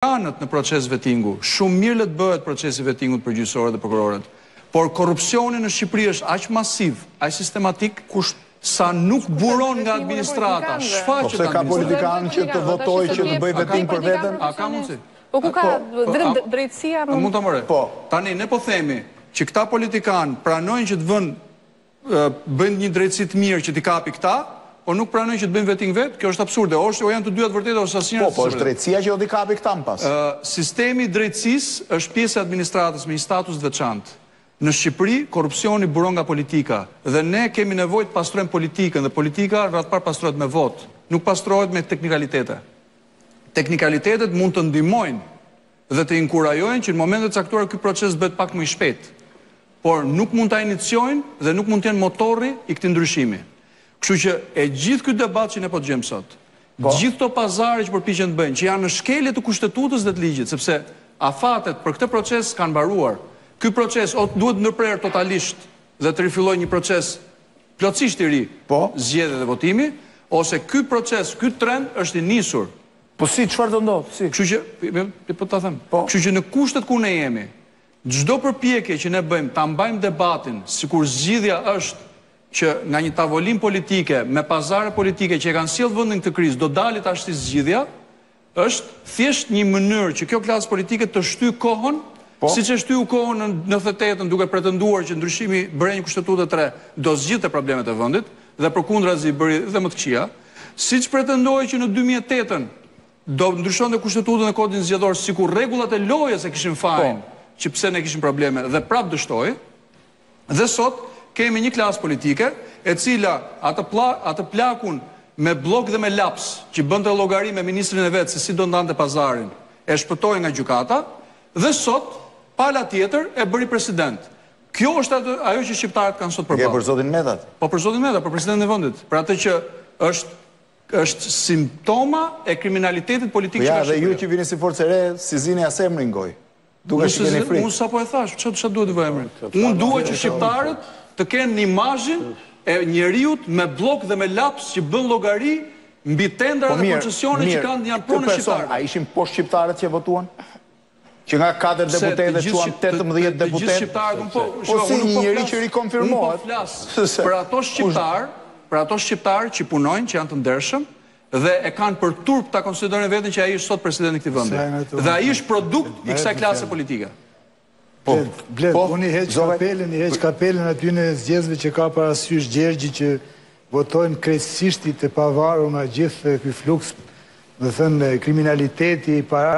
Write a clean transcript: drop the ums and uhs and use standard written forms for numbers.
Kanët në proces vetingu, shumë mirë le të bëhet procesi vetingut për gjyqësorët dhe prokurorët, por korrupsioni në Shqipëri është aq masiv, aq sistematik, sa nuk buron nga administrata, shfaqet administrata. Ka politikanë që të votojë që të bëjë veting për veten? A ka mundsi? Po ku ka drejtësia? Mund ta morë. Po, tani ne po themi që këta politikanë pranojnë që të bëjnë një drejtësi të mirë që t'i kapi këta, po nuk pranojnë që të bëjnë veting vetë, kjo është absurde. O janë të dyja të vërteta ose asnjëra. Po është drejtësia që do t'i kapi këta më pas. Sistemi i drejtësisë është pjesë e administratës me një status të veçantë. Në Shqipëri korrupsioni buron nga politika dhe ne kemi nevojë të pastrojmë politikën dhe politika rreth par pastrohet me votë, nuk pastrohet me teknikalitete. Teknikalitetet mund të ndihmojnë dhe të inkurajojnë që në momentet e caktuara ky proces bëhet pak më i shpejtë, por nuk mund ta iniciojnë dhe nuk mund të jenë motorri i këtij ndryshimi. Kështu që e gjithë ky debat që ne po dëgjojmë sot, gjithë këto pazare që përpiqen të bëjnë, që janë në shkelje të kushtetutës dhe të ligjit, sepse afatet për këtë proces kanë mbaruar. Ky proces duhet ndërprer totalisht dhe të rifillojë një proces plotësisht i ri, zgjedhje dhe votimi, ose ky proces, ky trend është i nisur. Po si çfarë do ndodh? Si? Kështu që po ta them. Kështu që në kushtet ku ne jemi, çdo përpjekje që ne bëjmë ta mbajmë debatin sikur zgjidhja është që nga një tavolin politike me pazare politike që e kanë sjellë vendin këtë krizë do dalit ashtu zgjidhja, është thjesht një mënyrë që kjo klasë politike të shtyjë kohën, siç e shtyu kohën në 98-ën duke pretenduar që ndryshimi bëre një kushtetutë të re do zgjidhte problemet e vendit dhe përkundrazi bëri dhe më të këqija, siç pretendoi që në 2008-ën do ndryshonte kushtetutën e kodin zgjedhor sikur rregullat e lojës e kishin fajin, që pse ne kishim probleme dhe prap dështoi. Dhe sot kemi një klasë politike e cila atë plakun me blok dhe me laps që bënte llogari me ministrin e vet se si do ndante pazarin, e shpëtoi nga gjykata dhe sot pala tjetër e bëri president. Kjo është ajo që shqiptarët kanë sot përballë. Për zotin Metat. Po për zotin Metat, për presidentin e vendit. Për atë që është simptoma e kriminalitetit politik që ka Shqipëria. Ja, dhe ju që vini si forcë e re, si zini as emrin goj. Duke shikeni frikë. Unë sapo e thash, çfarë duhet të vë emrin? Unë dua që shqiptarët të kenë imazhin e njeriut me blok dhe me laps që bën llogari mbi tendra dhe koncesione që janë pronë shqiptarëve. A ishin poshtë shqiptarët që votuan? Që nga 4 deputetë quan 18 deputetë. Gjithë shqiptarët, po si një njeri që rikonfirmohet. Unë po flas për ato shqiptarë që punojnë, që janë të ndershëm dhe e kanë për turp ta konsiderojnë veten që ai është sot presidenti i këtij vendi. Dhe ai është produkt i kësaj klase politike. Bled, unë i heq kapelin aty në zgjedhjeve që ka parasysh Gjergji që votojnë krejtësisht të pavarur nga gjithë ky fluks, do të thënë kriminaliteti, para